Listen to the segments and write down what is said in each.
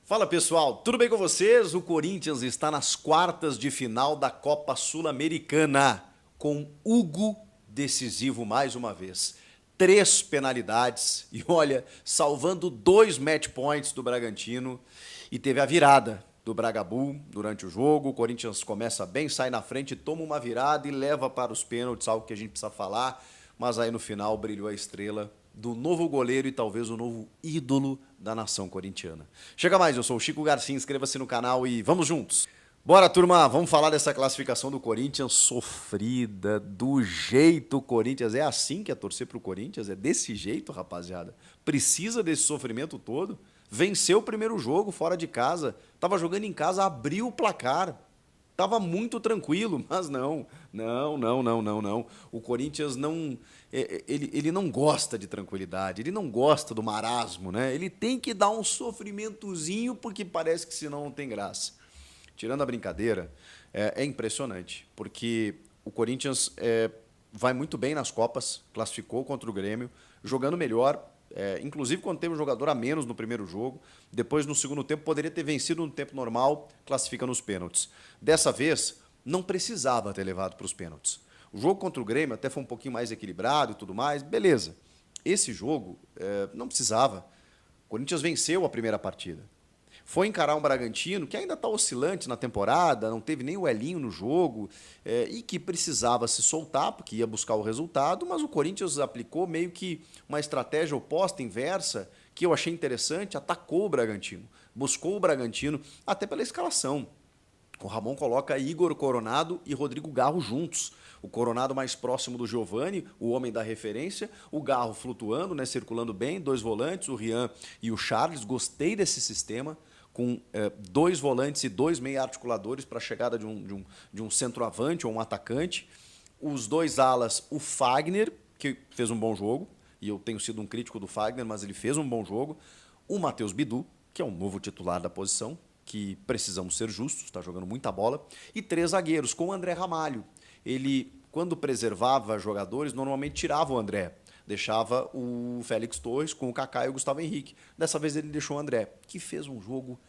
Fala pessoal, tudo bem com vocês? O Corinthians está nas quartas de final da Copa Sul-Americana, com Hugo decisivo mais uma vez. 3 penalidades e olha, salvando 2 match points do Bragantino e teve a virada do Bragabu durante o jogo. O Corinthians começa bem, sai na frente, toma uma virada e leva para os pênaltis, algo que a gente precisa falar, mas aí no final brilhou a estrela do novo goleiro e talvez o novo ídolo da nação corintiana. Chega mais, eu sou o Chico Garcia, inscreva-se no canal e vamos juntos. Bora, turma, vamos falar dessa classificação do Corinthians sofrida, do jeito Corinthians. É assim que é torcer pro Corinthians? É desse jeito, rapaziada? Precisa desse sofrimento todo? Venceu o primeiro jogo fora de casa, tava jogando em casa, abriu o placar. Tava muito tranquilo, mas não. O Corinthians não, ele não gosta de tranquilidade, ele não gosta do marasmo, né? Ele tem que dar um sofrimentozinho porque parece que senão não tem graça. Tirando a brincadeira, é impressionante, porque o Corinthians vai muito bem nas Copas, classificou contra o Grêmio, jogando melhor. Inclusive quando teve um jogador a menos no primeiro jogo, depois no segundo tempo poderia ter vencido no tempo normal, classifica nos pênaltis. Dessa vez, não precisava ter levado para os pênaltis. O jogo contra o Grêmio até foi um pouquinho mais equilibrado e tudo mais, beleza. Esse jogo não precisava. O Corinthians venceu a primeira partida. Foi encarar um Bragantino que ainda está oscilante na temporada, não teve nem o Elinho no jogo e que precisava se soltar porque ia buscar o resultado, mas o Corinthians aplicou meio que uma estratégia oposta, inversa, que eu achei interessante, atacou o Bragantino, buscou o Bragantino até pela escalação. O Ramon coloca Igor Coronado e Rodrigo Garro juntos. O Coronado mais próximo do Giovani, o homem da referência. O Garro flutuando, né, circulando bem. 2 volantes, o Rian e o Charles. Gostei desse sistema, com 2 volantes e 2 meia articuladores para a chegada de um centroavante ou um atacante. Os 2 alas, o Fagner, que fez um bom jogo. E eu tenho sido um crítico do Fagner, mas ele fez um bom jogo. O Matheus Bidu, que é um novo titular da posição, que precisamos ser justos, está jogando muita bola, e 3 zagueiros, com o André Ramalho. Ele, quando preservava jogadores, normalmente tirava o André, deixava o Félix Torres com o Kaká e o Gustavo Henrique. Dessa vez ele deixou o André, que fez um jogo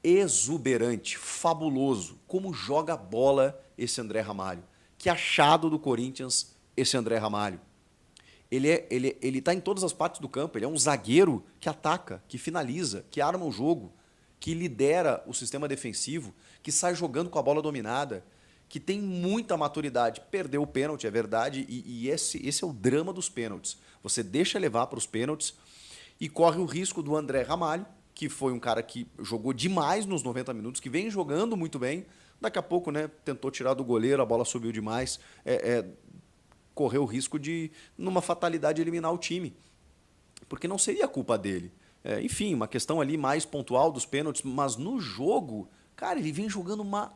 exuberante, fabuloso. Como joga bola esse André Ramalho. Que achado do Corinthians esse André Ramalho. Ele tá em todas as partes do campo, ele é um zagueiro que ataca, que finaliza, que arma o jogo, que lidera o sistema defensivo, que sai jogando com a bola dominada, que tem muita maturidade. Perdeu o pênalti, é verdade, e esse é o drama dos pênaltis. Você deixa levar para os pênaltis e corre o risco do André Ramalho, que foi um cara que jogou demais nos 90 minutos, que vem jogando muito bem. Daqui a pouco, né, tentou tirar do goleiro, a bola subiu demais, correu o risco de, numa fatalidade, eliminar o time. Porque não seria culpa dele. Enfim, uma questão ali mais pontual dos pênaltis, mas no jogo, cara, ele vem jogando uma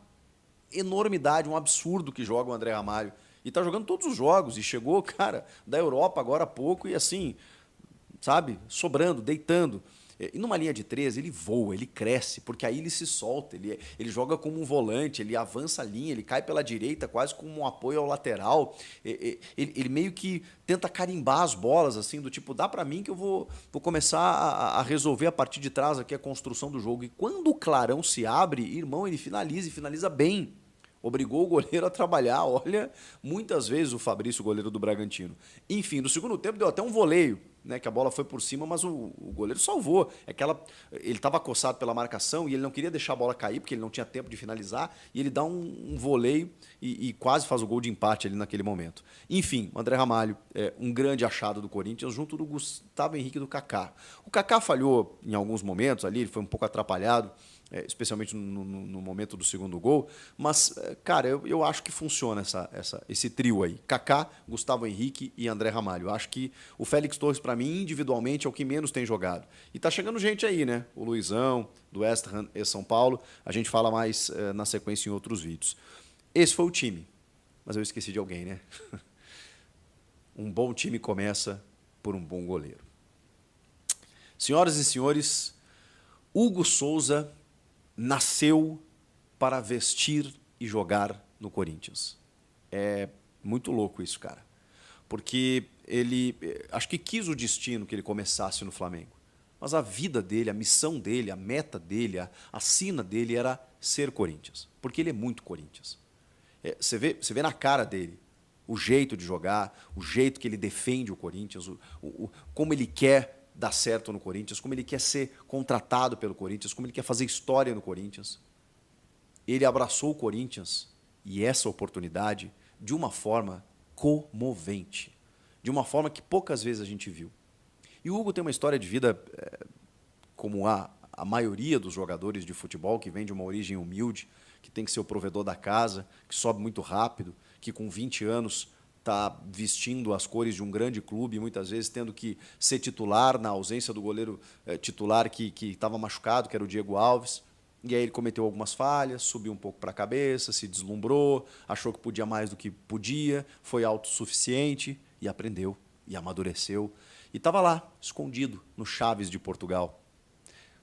enormidade, um absurdo que joga o André Ramalho. E tá jogando todos os jogos, e chegou, cara, da Europa agora há pouco, e assim, sabe, sobrando, deitando. E numa linha de 3, ele voa, ele cresce, porque aí ele se solta, ele joga como um volante, ele avança a linha, ele cai pela direita quase como um apoio ao lateral. Ele meio que tenta carimbar as bolas, assim, do tipo, dá pra mim que eu vou começar a resolver a partir de trás aqui a construção do jogo. E quando o clarão se abre, irmão, ele finaliza e finaliza bem. Obrigou o goleiro a trabalhar, olha, muitas vezes o Fabrício, o goleiro do Bragantino. Enfim, no segundo tempo deu até um voleio, né, que a bola foi por cima, mas o goleiro salvou. Ele estava acossado pela marcação e ele não queria deixar a bola cair, porque ele não tinha tempo de finalizar, e ele dá um voleio e quase faz o gol de empate ali naquele momento. Enfim, o André Ramalho, um grande achado do Corinthians, junto do Gustavo Henrique e do Kaká. O Kaká falhou em alguns momentos ali, ele foi um pouco atrapalhado, especialmente no momento do segundo gol, mas, cara, eu acho que funciona esse trio aí, Kaká, Gustavo Henrique e André Ramalho. Eu acho que o Félix Torres, para mim, individualmente, é o que menos tem jogado. E tá chegando gente aí, né? O Luizão, do West Ham e São Paulo, a gente fala mais na sequência em outros vídeos. Esse foi o time, mas eu esqueci de alguém, né? Um bom time começa por um bom goleiro. Senhoras e senhores, Hugo Souza nasceu para vestir e jogar no Corinthians. É muito louco isso, cara. Porque ele, acho que quis o destino que ele começasse no Flamengo. Mas a vida dele, a missão dele, a meta dele, a sina dele era ser Corinthians. Porque ele é muito Corinthians. Você vê na cara dele o jeito de jogar, o jeito que ele defende o Corinthians, como ele quer dar certo no Corinthians, como ele quer ser contratado pelo Corinthians, como ele quer fazer história no Corinthians. Ele abraçou o Corinthians e essa oportunidade de uma forma comovente, de uma forma que poucas vezes a gente viu. E o Hugo tem uma história de vida como a maioria dos jogadores de futebol, que vem de uma origem humilde, que tem que ser o provedor da casa, que sobe muito rápido, que com 20 anos está vestindo as cores de um grande clube, muitas vezes tendo que ser titular na ausência do goleiro titular que estava machucado, que era o Diego Alves. E aí ele cometeu algumas falhas, subiu um pouco para a cabeça, se deslumbrou, achou que podia mais do que podia, foi autossuficiente e aprendeu, e amadureceu. E estava lá, escondido, no Chaves de Portugal.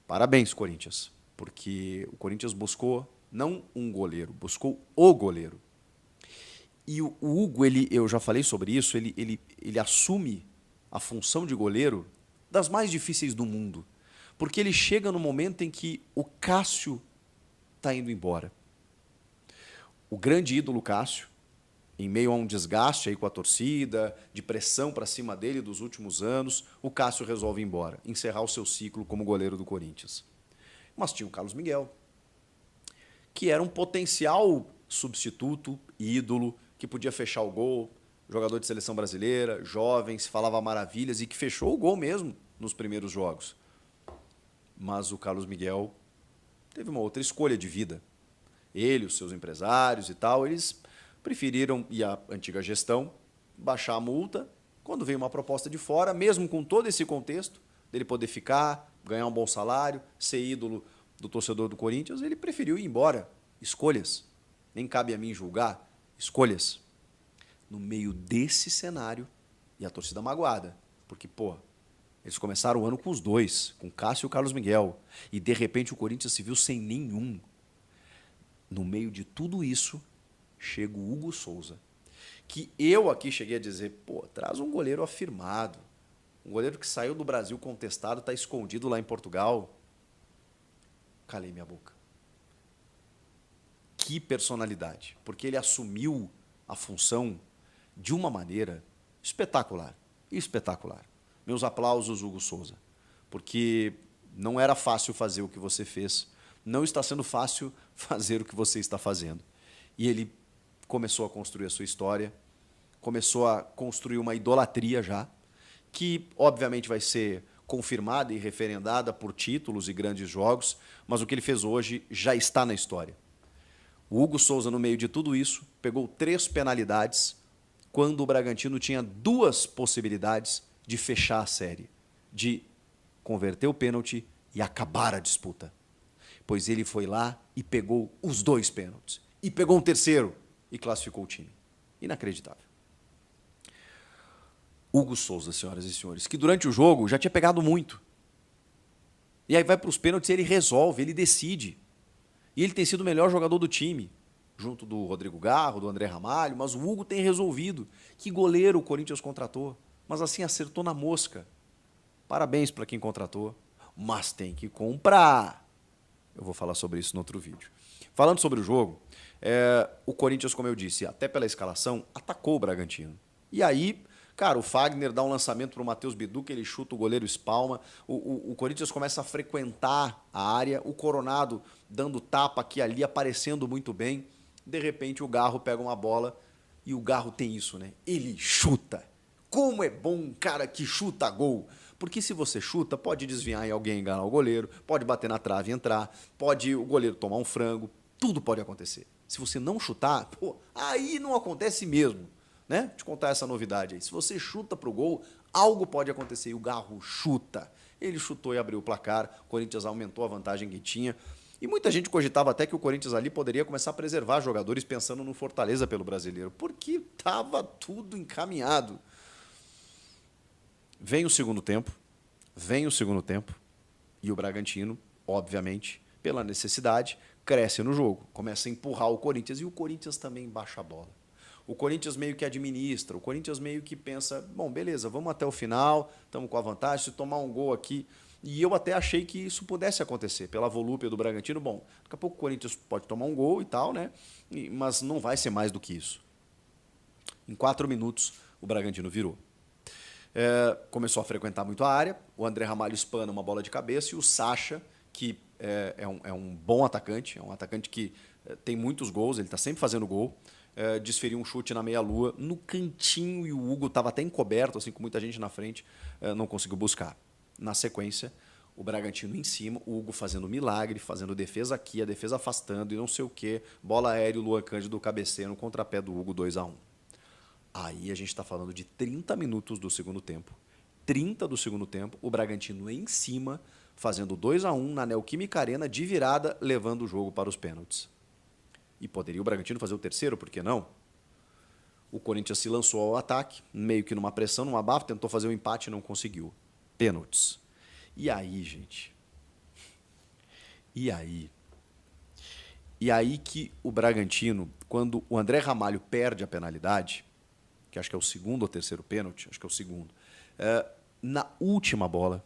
Parabéns, Corinthians, porque o Corinthians buscou não um goleiro, buscou o goleiro. E o Hugo, eu já falei sobre isso, ele assume a função de goleiro das mais difíceis do mundo. Porque ele chega no momento em que o Cássio está indo embora. O grande ídolo Cássio, em meio a um desgaste aí com a torcida, de pressão para cima dele dos últimos anos, o Cássio resolve ir embora, encerrar o seu ciclo como goleiro do Corinthians. Mas tinha o Carlos Miguel, que era um potencial substituto, ídolo, que podia fechar o gol, jogador de seleção brasileira, jovem, se falava maravilhas e que fechou o gol mesmo nos primeiros jogos. Mas o Carlos Miguel teve uma outra escolha de vida. Ele, os seus empresários e tal, eles preferiram, e a antiga gestão, baixar a multa. Quando veio uma proposta de fora, mesmo com todo esse contexto, dele poder ficar, ganhar um bom salário, ser ídolo do torcedor do Corinthians, ele preferiu ir embora. Escolhas. Nem cabe a mim julgar. Escolhas. No meio desse cenário, e a torcida magoada, porque, pô, eles começaram o ano com os dois, com Cássio e o Carlos Miguel, e de repente o Corinthians se viu sem nenhum. No meio de tudo isso, chega o Hugo Souza, que eu aqui cheguei a dizer, pô, traz um goleiro afirmado, um goleiro que saiu do Brasil contestado, está escondido lá em Portugal. Calei minha boca. Que personalidade, porque ele assumiu a função de uma maneira espetacular, espetacular. Meus aplausos, Hugo Souza, porque não era fácil fazer o que você fez, não está sendo fácil fazer o que você está fazendo. E ele começou a construir a sua história, começou a construir uma idolatria já, que obviamente vai ser confirmada e referendada por títulos e grandes jogos, mas o que ele fez hoje já está na história. O Hugo Souza, no meio de tudo isso, pegou 3 penalidades, quando o Bragantino tinha 2 possibilidades de fechar a série, de converter o pênalti e acabar a disputa. Pois ele foi lá e pegou os 2 pênaltis. E pegou um terceiro e classificou o time. Inacreditável. Hugo Souza, senhoras e senhores, que durante o jogo já tinha pegado muito. E aí vai para os pênaltis e ele resolve, ele decide. E ele tem sido o melhor jogador do time, junto do Rodrigo Garro, do André Ramalho, mas o Hugo tem resolvido. Que goleiro o Corinthians contratou, mas assim acertou na mosca. Parabéns para quem contratou, mas tem que comprar. Eu vou falar sobre isso no outro vídeo. Falando sobre o jogo, o Corinthians, como eu disse, até pela escalação, atacou o Bragantino. E aí, cara, o Fagner dá um lançamento para o Matheus Bidu, que ele chuta, o goleiro espalma. O Corinthians começa a frequentar a área, o Coronado dando tapa aqui e ali, aparecendo muito bem. De repente, o Garro pega uma bola e o Garro tem isso, né? Ele chuta. Como é bom um cara que chuta gol. Porque se você chuta, pode desviar em alguém, enganar o goleiro, pode bater na trave e entrar, pode o goleiro tomar um frango, tudo pode acontecer. Se você não chutar, pô, aí não acontece mesmo. Né? Te contar essa novidade aí. Se você chuta pro gol, algo pode acontecer. E o Garro chuta. Ele chutou e abriu o placar. O Corinthians aumentou a vantagem que tinha. E muita gente cogitava até que o Corinthians ali poderia começar a preservar jogadores pensando no Fortaleza pelo Brasileiro, porque estava tudo encaminhado. Vem o segundo tempo, e o Bragantino, obviamente, pela necessidade, cresce no jogo, começa a empurrar o Corinthians, e o Corinthians também baixa a bola. O Corinthians meio que administra, o Corinthians meio que pensa, bom, beleza, vamos até o final, estamos com a vantagem, se tomar um gol aqui, E eu até achei que isso pudesse acontecer, pela volúpia do Bragantino. Bom, daqui a pouco o Corinthians pode tomar um gol e tal, né? Mas não vai ser mais do que isso. Em 4 minutos, o Bragantino virou. Começou a frequentar muito a área, o André Ramalho espana uma bola de cabeça e o Sacha, que é um bom atacante, é um atacante que tem muitos gols, ele está sempre fazendo gol, desferiu um chute na meia-lua, no cantinho, e o Hugo estava até encoberto, assim, com muita gente na frente, não conseguiu buscar. Na sequência, o Bragantino em cima, o Hugo fazendo milagre, fazendo defesa aqui, a defesa afastando e não sei o quê, bola aérea, o Luan Cândido cabeceando no contrapé do Hugo, 2-1. Aí a gente está falando de 30 minutos do segundo tempo. 30 do segundo tempo, o Bragantino em cima, fazendo 2-1 na Neoquímica Arena, de virada, levando o jogo para os pênaltis. E poderia o Bragantino fazer o terceiro, por que não? O Corinthians se lançou ao ataque, meio que numa pressão, numa abafo, tentou fazer o empate e não conseguiu. Pênaltis. E aí, gente? E aí? E aí que o Bragantino, quando o André Ramalho perde a penalidade, que acho que é o segundo ou terceiro pênalti, acho que é o segundo, na última bola,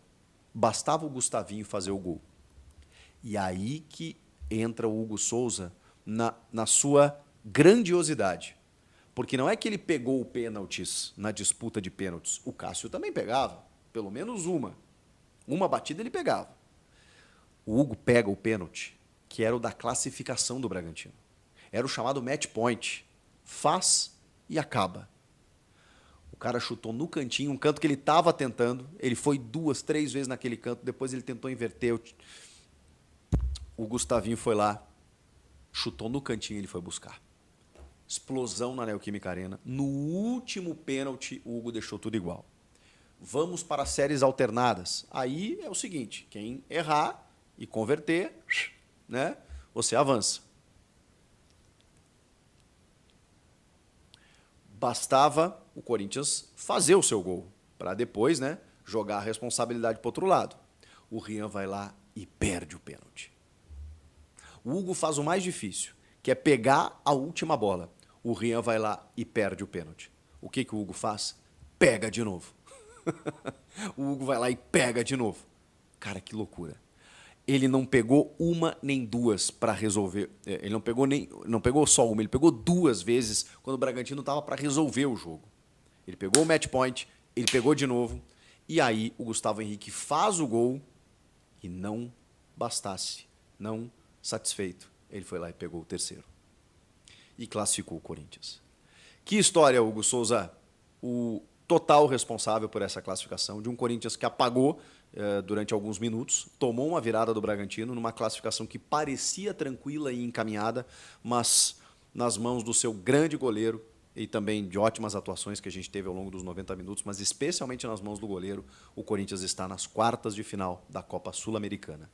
bastava o Gustavinho fazer o gol. E aí que entra o Hugo Souza na sua grandiosidade. Porque não é que ele pegou o pênaltis na disputa de pênaltis. O Cássio também pegava, pelo menos uma. Uma batida ele pegava. O Hugo pega o pênalti, que era o da classificação do Bragantino. Era o chamado match point. Faz e acaba. O cara chutou no cantinho, um canto que ele estava tentando. Ele foi 2, 3 vezes naquele canto. Depois ele tentou inverter. O Gustavinho foi lá, chutou no cantinho e ele foi buscar. Explosão na Neoquímica Arena. No último pênalti, o Hugo deixou tudo igual. Vamos para as séries alternadas. Aí é o seguinte, quem errar e converter, né, você avança. Bastava o Corinthians fazer o seu gol, para depois, né, jogar a responsabilidade para o outro lado. O Rian vai lá e perde o pênalti. O Hugo faz o mais difícil, que é pegar a última bola. O Rian vai lá e perde o pênalti. O que o Hugo faz? Pega de novo. O Hugo vai lá e pega de novo. Cara, que loucura. Ele não pegou uma nem duas para resolver. Ele não pegou só uma, ele pegou 2 vezes quando o Bragantino estava para resolver o jogo. Ele pegou o match point, ele pegou de novo, e aí o Gustavo Henrique faz o gol e não bastasse, não satisfeito, ele foi lá e pegou o terceiro. E classificou o Corinthians. Que história, Hugo Souza? O total responsável por essa classificação de um Corinthians que apagou durante alguns minutos, tomou uma virada do Bragantino numa classificação que parecia tranquila e encaminhada, mas nas mãos do seu grande goleiro e também de ótimas atuações que a gente teve ao longo dos 90 minutos, mas especialmente nas mãos do goleiro, o Corinthians está nas quartas de final da Copa Sul-Americana.